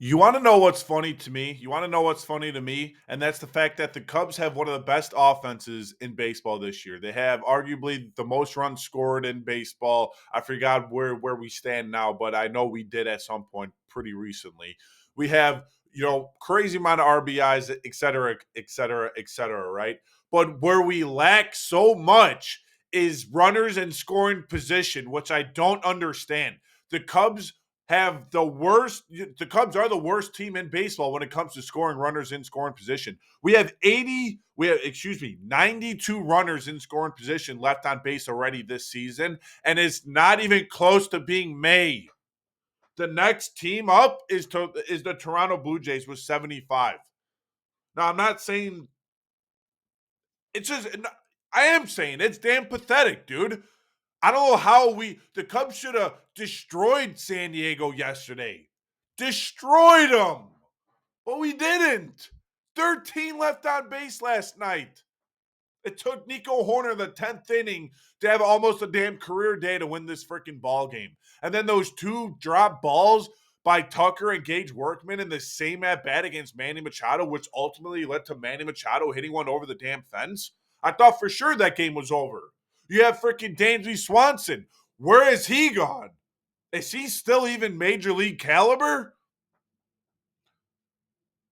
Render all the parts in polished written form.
You want to know what's funny to me? You want to know what's funny to me? And that's the fact that the Cubs have one of the best offenses in baseball this year. They have arguably the most runs scored in baseball. I forgot where we stand now, but I know we did at some point pretty recently. We have, crazy amount of RBIs, et cetera, et cetera, et cetera, right? But where we lack so much is runners in scoring position, which I don't understand. The Cubs have the Cubs are the worst team in baseball when it comes to scoring runners in scoring position. Excuse me, 92 runners in scoring position left on base already this season, and it's not even close to being May. The next team up is the Toronto Blue Jays with 75. Now, I'm not saying it's just I am saying it's damn pathetic, dude. I don't know how the Cubs should have destroyed San Diego yesterday. Destroyed them. But we didn't. 13 left on base last night. It took Nico Horner the 10th inning to have almost a damn career day to win this freaking ball game. And then those two drop balls by Tucker and Gage Workman in the same at bat against Manny Machado, which ultimately led to Manny Machado hitting one over the damn fence. I thought for sure that game was over. You have freaking Dansby Swanson. Where is he gone? Is he still even major league caliber?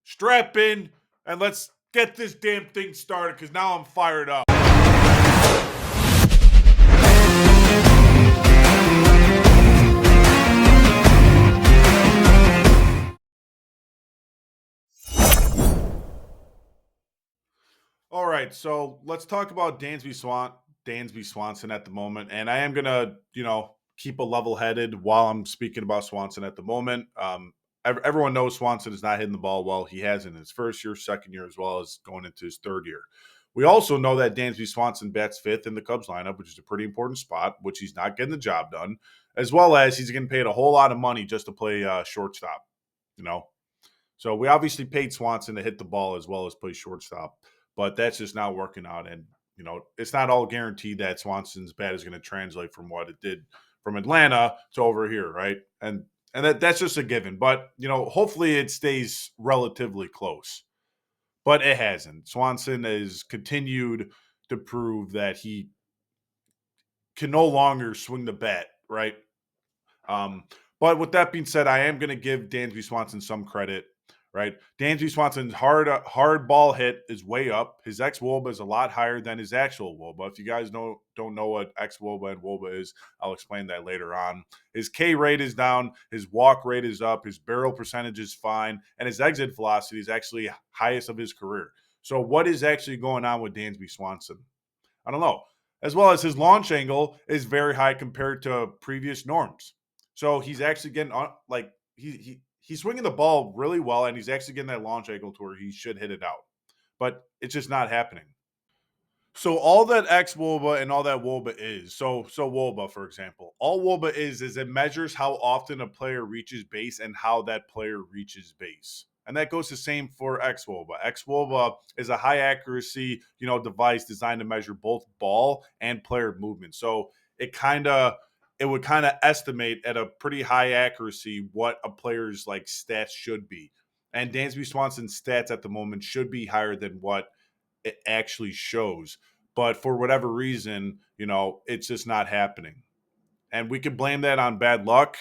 Strap in and let's get this damn thing started because now I'm fired up. All right, so let's talk about Dansby Swanson at the moment, and I am gonna, keep a level headed while I'm speaking about Swanson at the moment. Everyone knows Swanson is not hitting the ball well. He has in his first year, second year, as well as going into his third year. We also know that Dansby Swanson bats fifth in the Cubs lineup, which is a pretty important spot, which he's not getting the job done, as well as he's getting paid a whole lot of money just to play shortstop. You know, so we obviously paid Swanson to hit the ball as well as play shortstop, but that's just not working out. And it's not all guaranteed that Swanson's bat is going to translate from what it did from Atlanta to over here, right? And that's just a given. But hopefully it stays relatively close. But it hasn't. Swanson has continued to prove that he can no longer swing the bat, right? Um, but with that being said, I am going to give Dansby Swanson some credit, right? Dansby Swanson's hard ball hit is way up. His ex WOBA is a lot higher than his actual WOBA. If you guys don't know what ex WOBA and WOBA is, I'll explain that later on. His K rate is down, his walk rate is up, his barrel percentage is fine, and his exit velocity is actually highest of his career. So what is actually going on with Dansby Swanson? I don't know. As well as his launch angle is very high compared to previous norms. So he's actually getting on he's swinging the ball really well, and he's actually getting that launch angle to where he should hit it out. But it's just not happening. So all that X Woba and all that Woba is, so Woba, for example, all Woba is it measures how often a player reaches base and how that player reaches base. And that goes the same for X Woba. X Woba is a high accuracy, device designed to measure both ball and player movement. So it would kind of estimate at a pretty high accuracy what a player's like stats should be. And Dansby Swanson's stats at the moment should be higher than what it actually shows. But for whatever reason, it's just not happening. And we could blame that on bad luck.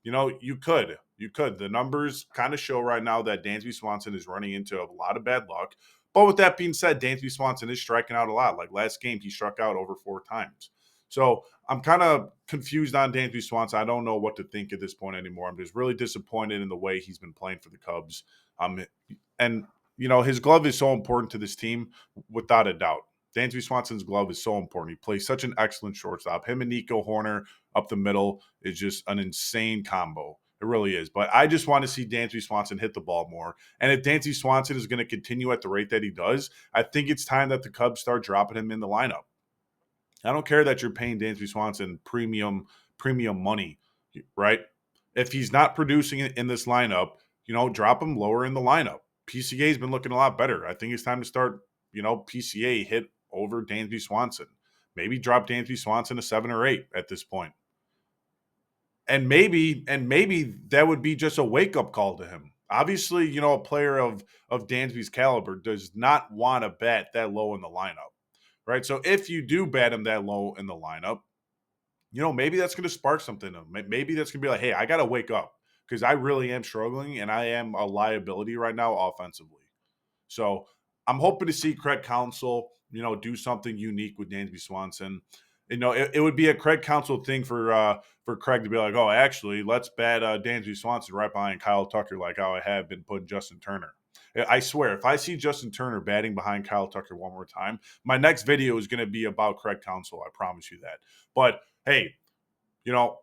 You could. You could. The numbers kind of show right now that Dansby Swanson is running into a lot of bad luck. But with that being said, Dansby Swanson is striking out a lot. Like last game, he struck out over 4 times. So I'm kind of confused on Dansby Swanson. I don't know what to think at this point anymore. I'm just really disappointed in the way he's been playing for the Cubs. And his glove is so important to this team, without a doubt. Dansby Swanson's glove is so important. He plays such an excellent shortstop. Him and Nico Horner up the middle is just an insane combo. It really is. But I just want to see Dansby Swanson hit the ball more. And if Dansby Swanson is going to continue at the rate that he does, I think it's time that the Cubs start dropping him in the lineup. I don't care that you're paying Dansby Swanson premium money, right? If he's not producing in this lineup, drop him lower in the lineup. PCA's been looking a lot better. I think it's time to start, PCA hit over Dansby Swanson. Maybe drop Dansby Swanson to 7 or 8 at this point. And maybe that would be just a wake-up call to him. Obviously, a player of Dansby's caliber does not want to bat that low in the lineup, right? So if you do bat him that low in the lineup, maybe that's going to spark something. Maybe that's going to be like, hey, I got to wake up because I really am struggling and I am a liability right now offensively. So I'm hoping to see Craig Counsell, do something unique with Dansby Swanson. It would be a Craig Counsell thing for Craig to be like, oh, actually, let's bat Dansby Swanson right behind Kyle Tucker, like how I have been putting Justin Turner. I swear, if I see Justin Turner batting behind Kyle Tucker one more time, my next video is going to be about Craig Counsell. I promise you that. But hey, you know,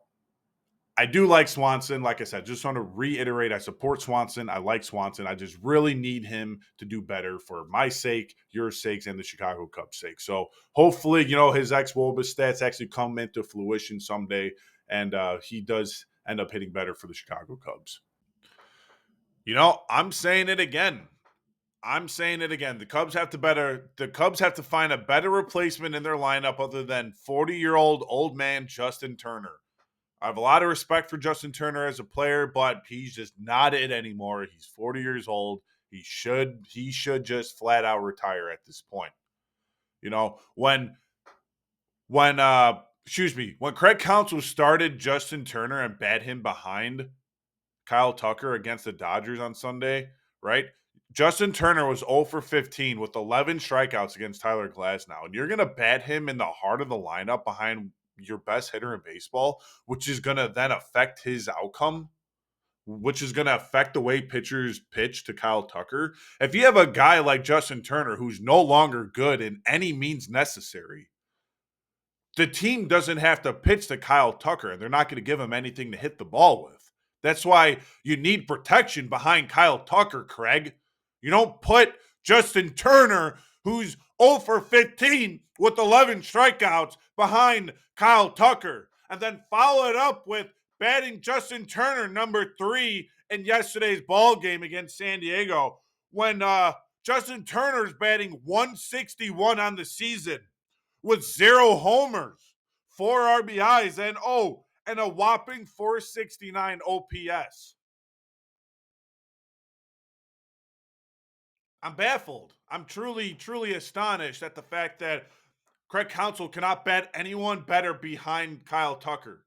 I do like Swanson. Like I said, just want to reiterate, I support Swanson. I like Swanson. I just really need him to do better for my sake, your sakes, and the Chicago Cubs' sake. So hopefully, his ex-Wobus stats actually come into fruition someday, and he does end up hitting better for the Chicago Cubs. I'm saying it again. I'm saying it again. The Cubs have to find a better replacement in their lineup other than 40-year-old old man Justin Turner. I have a lot of respect for Justin Turner as a player, but he's just not it anymore. He's 40 years old. He should just flat out retire at this point. When Craig Counsell started Justin Turner and bat him behind Kyle Tucker against the Dodgers on Sunday, right? Justin Turner was 0 for 15 with 11 strikeouts against Tyler Glasnow. And you're going to bat him in the heart of the lineup behind your best hitter in baseball, which is going to then affect his outcome, which is going to affect the way pitchers pitch to Kyle Tucker. If you have a guy like Justin Turner who's no longer good in any means necessary, the team doesn't have to pitch to Kyle Tucker, and they're not going to give him anything to hit the ball with. That's why you need protection behind Kyle Tucker, Craig. You don't put Justin Turner, who's 0 for 15 with 11 strikeouts, behind Kyle Tucker, and then follow it up with batting Justin Turner number 3 in yesterday's ball game against San Diego when Justin Turner's batting 161 on the season with 0 homers, 4 RBIs, and a whopping 469 OPS. I'm baffled. I'm truly, truly astonished at the fact that Craig Counsell cannot bat anyone better behind Kyle Tucker.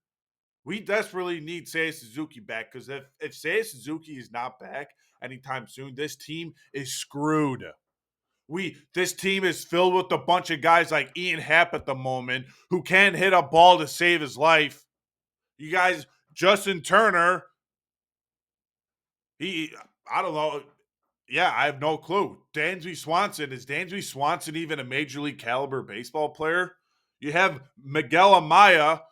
We desperately need Seiya Suzuki back because if Seiya Suzuki is not back anytime soon, this team is screwed. This team is filled with a bunch of guys like Ian Happ at the moment who can't hit a ball to save his life. You guys, Justin Turner, I don't know. Yeah, I have no clue. Dansby Swanson, is Dansby Swanson even a major league caliber baseball player? You have Miguel Amaya.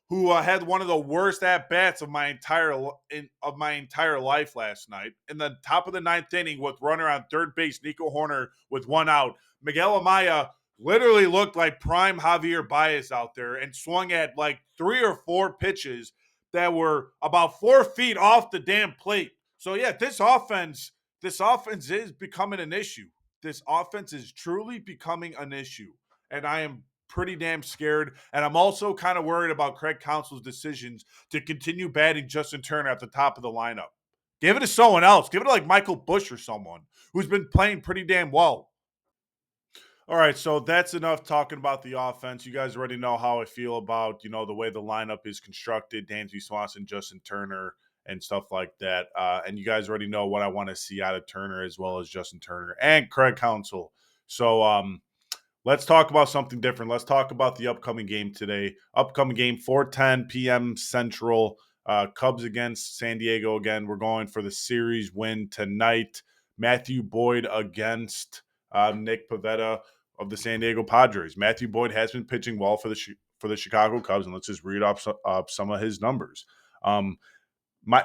Who had one of the worst at bats of my entire life last night. In the top of the ninth inning, with runner on third base, Nico Horner with 1 out. Miguel Amaya literally looked like prime Javier Baez out there and swung at like 3 or 4 pitches that were about 4 feet off the damn plate. So yeah, this offense is becoming an issue. This offense is truly becoming an issue. And I am pretty damn scared. And I'm also kind of worried about Craig Counsell's decisions to continue batting Justin Turner at the top of the lineup. Give it to someone else. Give it to like Michael Busch or someone who's been playing pretty damn well. All right, so that's enough talking about the offense. You guys already know how I feel about, the way the lineup is constructed, Dansby Swanson, Justin Turner, and stuff like that. And you guys already know what I want to see out of Turner as well as Justin Turner and Craig Counsell. So let's talk about something different. Let's talk about the upcoming game today. Upcoming game, 4:10 p.m. Central. Cubs against San Diego again. We're going for the series win tonight. Matthew Boyd against Nick Pivetta of the San Diego Padres. Matthew Boyd has been pitching well for the Chicago Cubs, and let's just read off some of his numbers.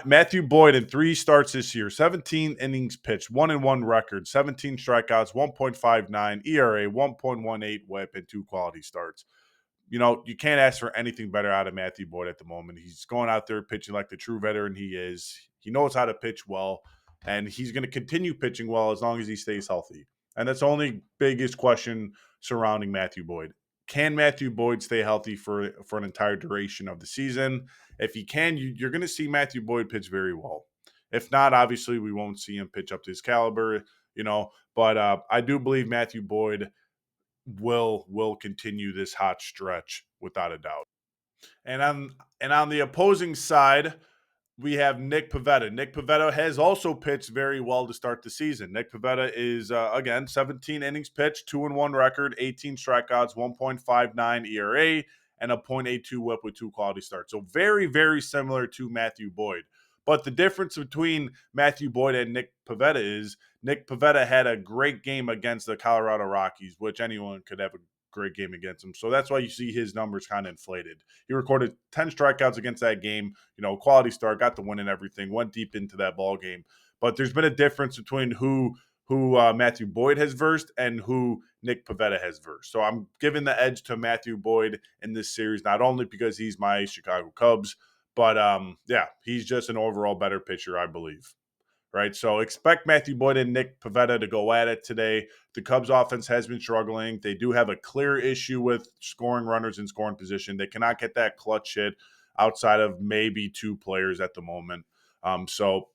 Matthew Boyd in 3 starts this year, 17 innings pitched, 1-1 record, 17 strikeouts, 1.59 ERA, 1.18 WHIP, and 2 quality starts. You can't ask for anything better out of Matthew Boyd at the moment. He's going out there pitching like the true veteran he is. He knows how to pitch well, and he's going to continue pitching well as long as he stays healthy. And that's the only biggest question surrounding Matthew Boyd. Can Matthew Boyd stay healthy for an entire duration of the season? If he can, you're going to see Matthew Boyd pitch very well. If not, obviously we won't see him pitch up to his caliber, But I do believe Matthew Boyd will continue this hot stretch without a doubt. And on the opposing side, we have Nick Pivetta. Nick Pivetta has also pitched very well to start the season. Nick Pivetta is again 17 innings pitched, 2-1 record, 18 strikeouts, 1.59 ERA, and a .82 WHIP with 2 quality starts. So very, very similar to Matthew Boyd. But the difference between Matthew Boyd and Nick Pivetta is Nick Pivetta had a great game against the Colorado Rockies, which anyone could have a great game against him. So that's why you see his numbers kind of inflated. He recorded 10 strikeouts against that game, quality start, got the win and everything, went deep into that ball game. But there's been a difference between who Matthew Boyd has versed and who Nick Pivetta has versed. So I'm giving the edge to Matthew Boyd in this series, not only because he's my Chicago Cubs, but yeah, he's just an overall better pitcher, I believe. Right, so expect Matthew Boyd and Nick Pivetta to go at it today. The Cubs offense has been struggling. They do have a clear issue with scoring runners in scoring position. They cannot get that clutch hit outside of maybe 2 players at the moment. So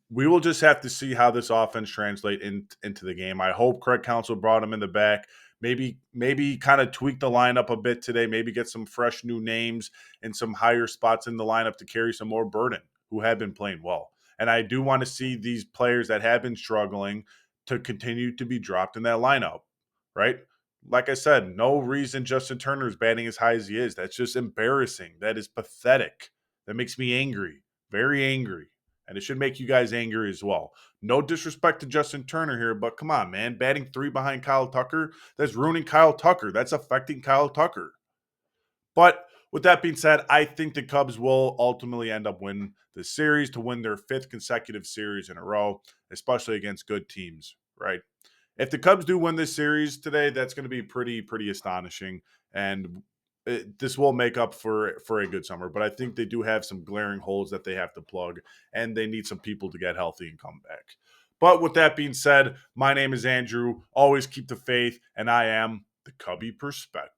we will just have to see how this offense translates into the game. I hope Craig Counsell brought him in the back. Maybe kind of tweak the lineup a bit today. Maybe get some fresh new names and some higher spots in the lineup to carry some more burden who have been playing well. And I do want to see these players that have been struggling to continue to be dropped in that lineup, right? Like I said, no reason Justin Turner is batting as high as he is. That's just embarrassing. That is pathetic. That makes me angry, very angry. And it should make you guys angry as well. No disrespect to Justin Turner here, but come on, man. Batting 3 behind Kyle Tucker, that's ruining Kyle Tucker. That's affecting Kyle Tucker. But with that being said, I think the Cubs will ultimately end up winning the series to win their 5th consecutive series in a row, especially against good teams, right? If the Cubs do win this series today, that's going to be pretty astonishing, and this will make up for a good summer. But I think they do have some glaring holes that they have to plug, and they need some people to get healthy and come back. But with that being said, my name is Andrew. Always keep the faith, and I am the Cubby Perspective.